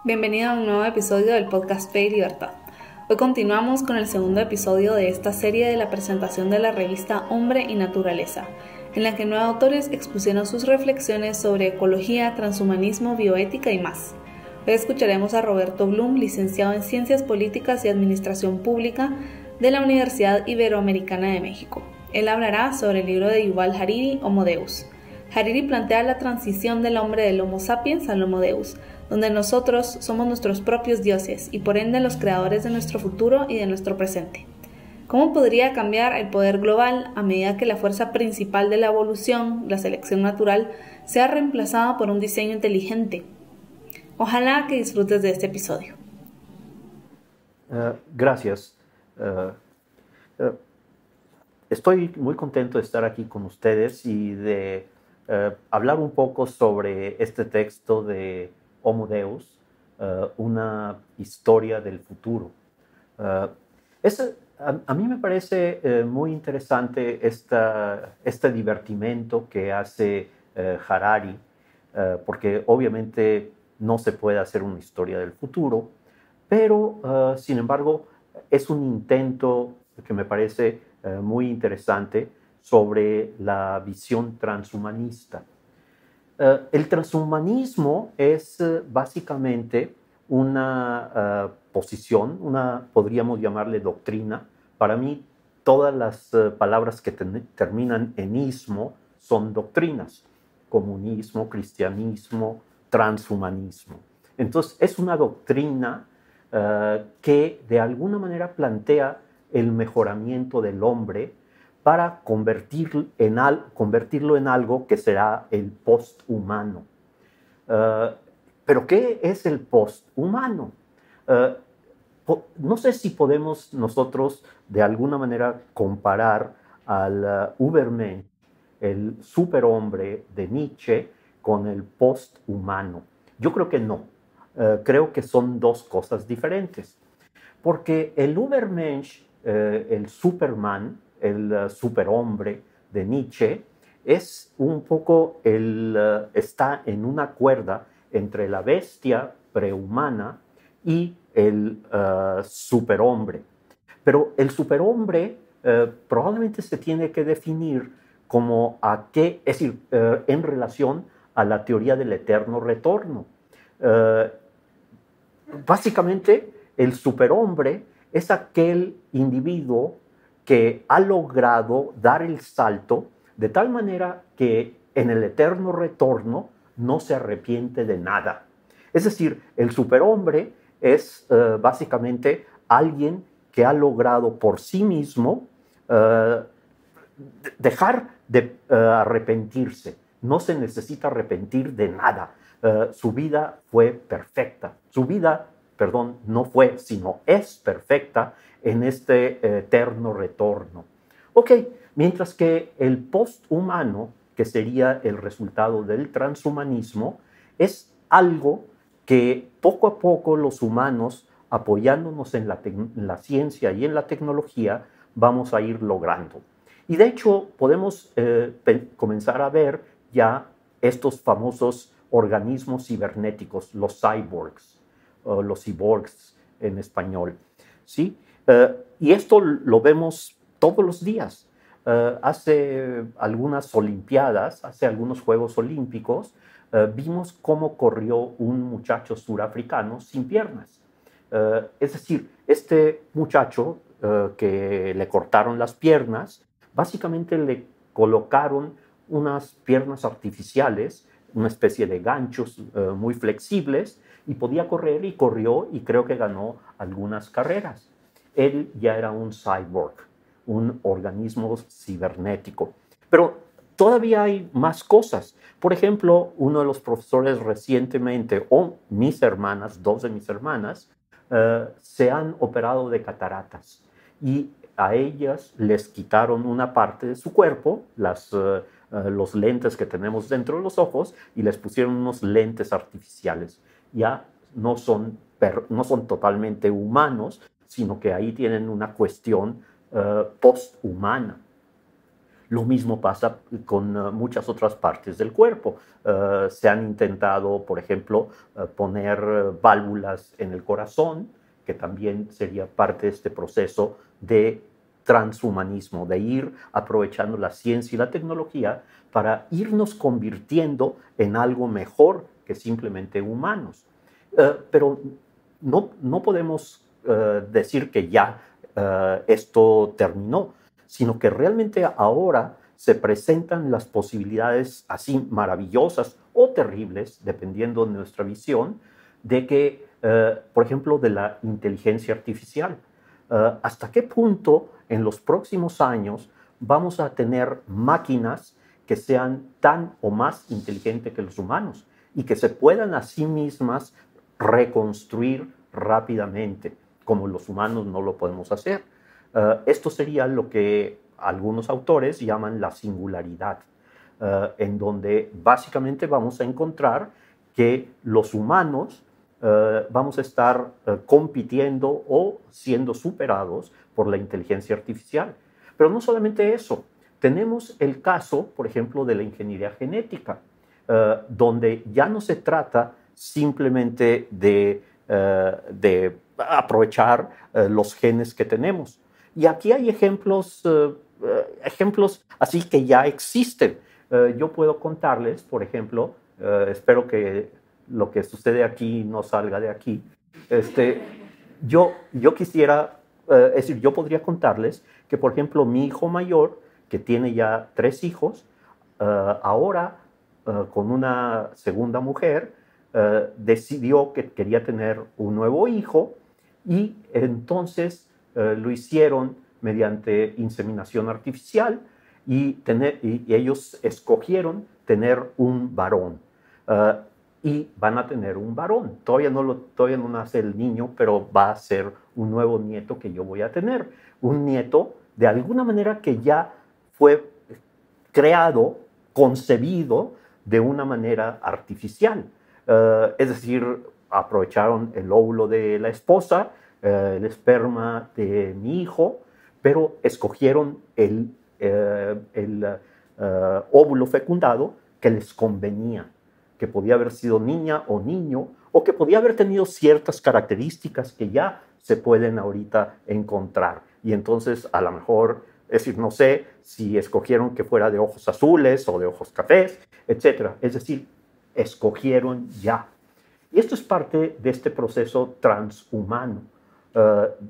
Bienvenido a un nuevo episodio del podcast Fe y Libertad. Hoy continuamos con el segundo episodio de esta serie de la presentación de la revista Hombre y Naturaleza, en la que 9 autores expusieron sus reflexiones sobre ecología, transhumanismo, bioética y más. Hoy escucharemos a Roberto Blum, licenciado en Ciencias Políticas y Administración Pública de la Universidad Iberoamericana de México. Él hablará sobre el libro de Yuval Harari, Homo Deus. Harari plantea la transición del hombre del Homo sapiens al Homo Deus, donde nosotros somos nuestros propios dioses y por ende los creadores de nuestro futuro y de nuestro presente. ¿Cómo podría cambiar el poder global a medida que la fuerza principal de la evolución, la selección natural, sea reemplazada por un diseño inteligente? Ojalá que disfrutes de este episodio. Gracias. Estoy muy contento de estar aquí con ustedes y de hablar un poco sobre este texto de Homo Deus, una historia del futuro. A mí me parece muy interesante este divertimento que hace Harari, porque obviamente no se puede hacer una historia del futuro, pero sin embargo es un intento que me parece muy interesante sobre la visión transhumanista. El transhumanismo es básicamente una posición, podríamos llamarle doctrina. Para mí, todas las palabras que terminan en ismo son doctrinas: comunismo, cristianismo, transhumanismo. Entonces, es una doctrina que de alguna manera plantea el mejoramiento del hombre para convertirlo en algo que será el posthumano. ¿Pero qué es el posthumano? No sé si podemos nosotros de alguna manera comparar al Übermensch, el superhombre de Nietzsche, con el posthumano. Yo creo que no. Creo que son dos cosas diferentes. Porque el Übermensch, el Superman, el superhombre de Nietzsche, es un poco está en una cuerda entre la bestia prehumana y el superhombre. Pero el superhombre probablemente se tiene que definir como es decir, en relación a la teoría del eterno retorno. Básicamente, el superhombre es aquel individuo que ha logrado dar el salto de tal manera que en el eterno retorno no se arrepiente de nada. Es decir, el superhombre es básicamente alguien que ha logrado por sí mismo dejar de arrepentirse. No se necesita arrepentir de nada. Su vida fue perfecta. Su vida, perdón, no fue, sino es perfecta en este eterno retorno. Ok, mientras que el posthumano, que sería el resultado del transhumanismo, es algo que poco a poco los humanos, apoyándonos en la ciencia y en la tecnología, vamos a ir logrando. Y de hecho podemos comenzar a ver ya estos famosos organismos cibernéticos, los cyborgs, o los cyborgs en español, ¿sí? Y esto lo vemos todos los días. Hace algunas Olimpiadas, hace algunos Juegos Olímpicos, vimos cómo corrió un muchacho surafricano sin piernas. Es decir, este muchacho que le cortaron las piernas, básicamente le colocaron unas piernas artificiales, una especie de ganchos muy flexibles, y podía correr, y corrió, y creo que ganó algunas carreras. Él ya era un cyborg, un organismo cibernético. Pero todavía hay más cosas. Por ejemplo, uno de los profesores recientemente, o mis hermanas, 2 de mis hermanas, se han operado de cataratas, y a ellas les quitaron una parte de su cuerpo, los lentes que tenemos dentro de los ojos, y les pusieron unos lentes artificiales. Ya no son totalmente humanos, sino que ahí tienen una cuestión posthumana. Lo mismo pasa con muchas otras partes del cuerpo. Se han intentado, por ejemplo, poner válvulas en el corazón, que también sería parte de este proceso de transhumanismo, de ir aprovechando la ciencia y la tecnología para irnos convirtiendo en algo mejor que simplemente humanos. Pero no podemos decir que ya esto terminó, sino que realmente ahora se presentan las posibilidades así maravillosas o terribles, dependiendo de nuestra visión, de que, por ejemplo, de la inteligencia artificial. ¿Hasta qué punto en los próximos años vamos a tener máquinas que sean tan o más inteligentes que los humanos y que se puedan a sí mismas reconstruir rápidamente, como los humanos no lo podemos hacer? Esto sería lo que algunos autores llaman la singularidad, en donde básicamente vamos a encontrar que los humanos vamos a estar compitiendo o siendo superados por la inteligencia artificial. Pero no solamente eso, tenemos el caso, por ejemplo, de la ingeniería genética, donde ya no se trata simplemente de aprovechar los genes que tenemos. Y aquí hay ejemplos así que ya existen. Yo puedo contarles, por ejemplo, espero que lo que sucede aquí no salga de aquí. Yo quisiera, es decir, yo podría contarles que, por ejemplo, mi hijo mayor, que tiene ya 3 hijos, ahora con una segunda mujer, decidió que quería tener un nuevo hijo y entonces lo hicieron mediante inseminación artificial y ellos escogieron tener un varón. Y van a tener un varón. Todavía no nace el niño, pero va a ser un nuevo nieto que yo voy a tener. Un nieto, de alguna manera, que ya fue creado, concebido de una manera artificial. Es decir, aprovecharon el óvulo de la esposa, el esperma de mi hijo, pero escogieron el óvulo fecundado que les convenía, que podía haber sido niña o niño, o que podía haber tenido ciertas características que ya se pueden ahorita encontrar. Y entonces, a lo mejor, es decir, no sé si escogieron que fuera de ojos azules o de ojos cafés, etc. Es decir, escogieron ya. Y esto es parte de este proceso transhumano,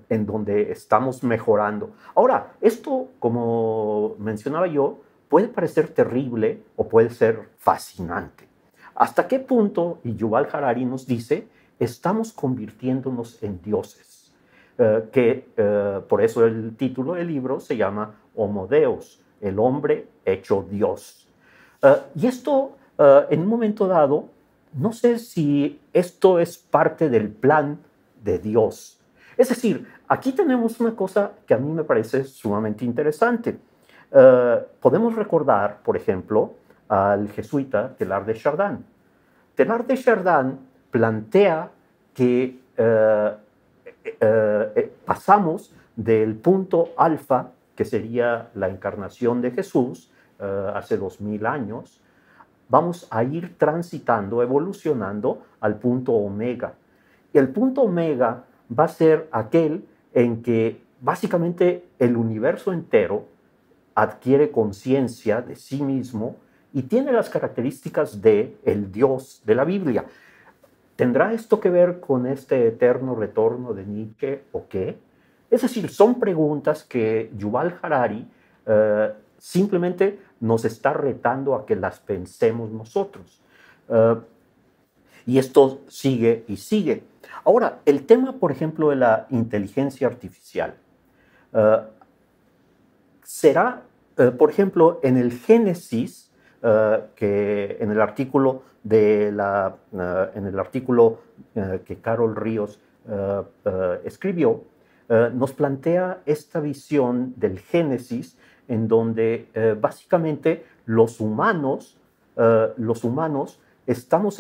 en donde estamos mejorando. Ahora, esto, como mencionaba yo, puede parecer terrible o puede ser fascinante. ¿Hasta qué punto, y Yuval Harari nos dice, estamos convirtiéndonos en dioses? Por eso el título del libro se llama Homo Deus, el hombre hecho Dios. Y esto, en un momento dado, no sé si esto es parte del plan de Dios. Es decir, aquí tenemos una cosa que a mí me parece sumamente interesante. Podemos recordar, por ejemplo, al jesuita Teilhard de Chardin. Teilhard de Chardin plantea que pasamos del punto alfa, que sería la encarnación de Jesús hace 2000 años, vamos a ir transitando, evolucionando al punto omega. Y el punto omega va a ser aquel en que básicamente el universo entero adquiere conciencia de sí mismo y tiene las características de el Dios de la Biblia. ¿Tendrá esto que ver con este eterno retorno de Nietzsche o qué? Es decir, son preguntas que Yuval Harari simplemente nos está retando a que las pensemos nosotros. Y esto sigue y sigue. Ahora, el tema, por ejemplo, de la inteligencia artificial será, por ejemplo, en el Génesis, que en el artículo que Carol Ríos escribió, nos plantea esta visión del Génesis en donde básicamente los humanos estamos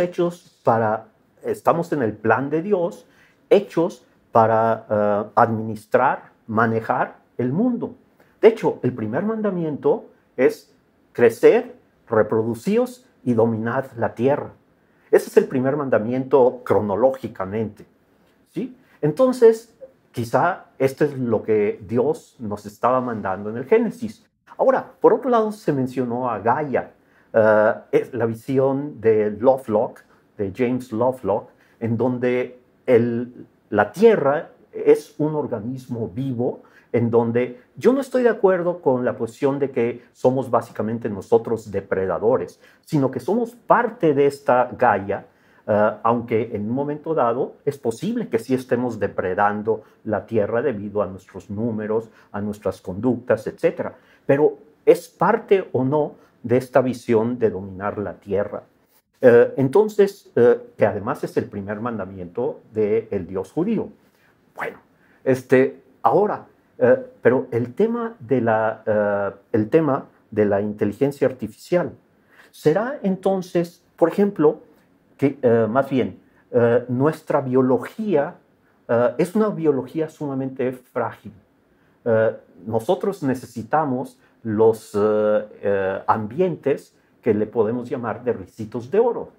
estamos en el plan de Dios, hechos para administrar, manejar el mundo. De hecho, el primer mandamiento es crecer, reproducíos y dominad la tierra. Ese es el primer mandamiento cronológicamente, ¿sí? Entonces, quizá esto es lo que Dios nos estaba mandando en el Génesis. Ahora, por otro lado, se mencionó a Gaia, es la visión de Lovelock, de James Lovelock, en donde la tierra es un organismo vivo, en donde yo no estoy de acuerdo con la posición de que somos básicamente nosotros depredadores, sino que somos parte de esta Gaia, aunque en un momento dado es posible que sí estemos depredando la tierra debido a nuestros números, a nuestras conductas, etc. Pero ¿es parte o no de esta visión de dominar la tierra? Entonces, que además es el primer mandamiento del Dios judío. Bueno, ahora, pero el tema de la inteligencia artificial será entonces, por ejemplo, que más bien nuestra biología es una biología sumamente frágil. Nosotros necesitamos los ambientes que le podemos llamar de ricitos de oro.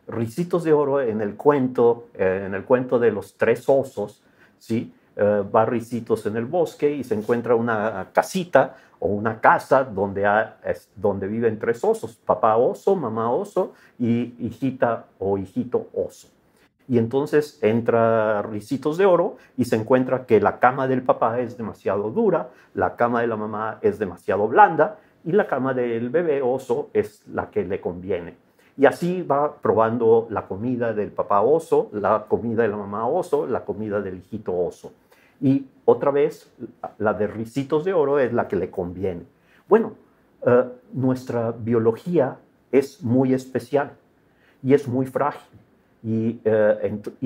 Ricitos de oro en el cuento de los tres osos, ¿sí? Va Ricitos en el bosque y se encuentra una casita o una casa donde viven tres osos, papá oso, mamá oso y hijita o hijito oso. Y entonces entra Ricitos de Oro y se encuentra que la cama del papá es demasiado dura, la cama de la mamá es demasiado blanda y la cama del bebé oso es la que le conviene. Y así va probando la comida del papá oso, la comida de la mamá oso, la comida del hijito oso. Y otra vez, la de Ricitos de Oro es la que le conviene. Bueno, nuestra biología es muy especial y es muy frágil y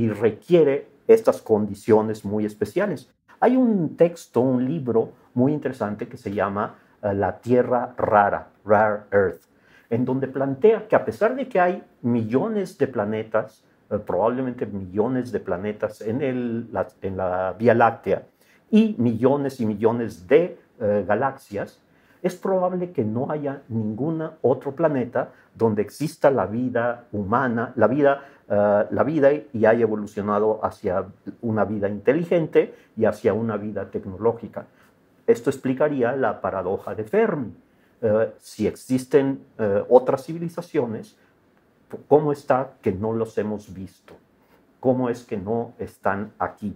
requiere estas condiciones muy especiales. Hay un texto, un libro muy interesante que se llama La Tierra Rara, Rare Earth, en donde plantea que a pesar de que hay millones de planetas, probablemente millones de planetas en la Vía Láctea y millones de galaxias, es probable que no haya ningún otro planeta donde exista la vida humana, la vida y haya evolucionado hacia una vida inteligente y hacia una vida tecnológica. Esto explicaría la paradoja de Fermi. Si existen otras civilizaciones, ¿cómo está que no los hemos visto? ¿Cómo es que no están aquí?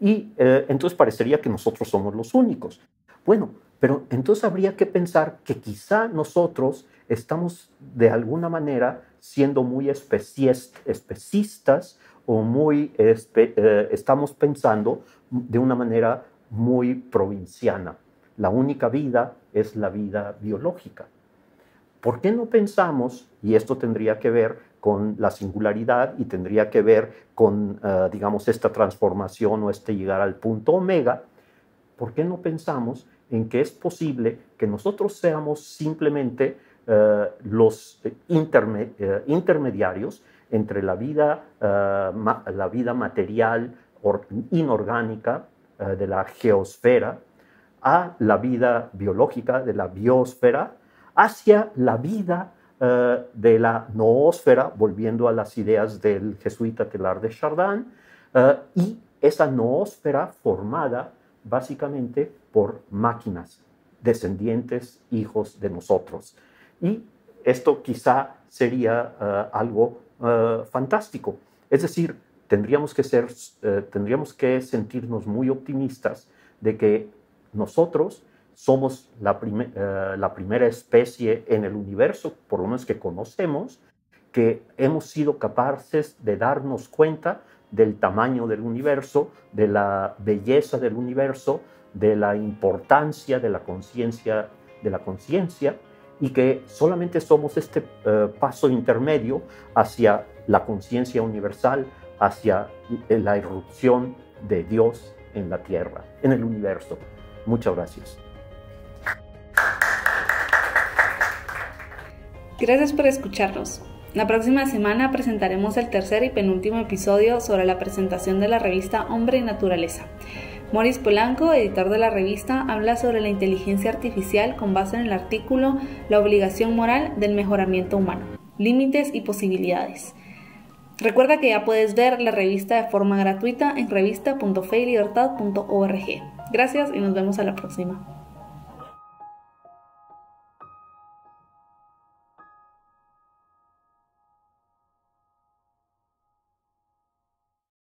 Y entonces parecería que nosotros somos los únicos. Bueno, pero entonces habría que pensar que quizá nosotros estamos de alguna manera siendo muy especistas o estamos pensando de una manera muy provinciana. La única vida es la vida biológica. ¿Por qué no pensamos, y esto tendría que ver con la singularidad y tendría que ver con, digamos, esta transformación o llegar al punto omega, ¿por qué no pensamos en que es posible que nosotros seamos simplemente los intermediarios entre la vida material inorgánica de la geosfera a la vida biológica de la biosfera, hacia la vida de la noósfera, volviendo a las ideas del jesuita Teilhard de Chardin, y esa noósfera formada básicamente por máquinas, descendientes, hijos de nosotros. Y esto quizá sería algo fantástico. Es decir, tendríamos que sentirnos muy optimistas de que nosotros somos la primera especie en el universo, por lo menos que conocemos, que hemos sido capaces de darnos cuenta del tamaño del universo, de la belleza del universo, de la importancia de la conciencia, y que solamente somos este paso intermedio hacia la conciencia universal, hacia la irrupción de Dios en la Tierra, en el universo. Muchas gracias. Gracias por escucharnos. La próxima semana presentaremos el tercer y penúltimo episodio sobre la presentación de la revista Hombre y Naturaleza. Maurice Polanco, editor de la revista, habla sobre la inteligencia artificial con base en el artículo La obligación moral del mejoramiento humano, límites y posibilidades. Recuerda que ya puedes ver la revista de forma gratuita en revista.feylibertad.org. Gracias y nos vemos a la próxima.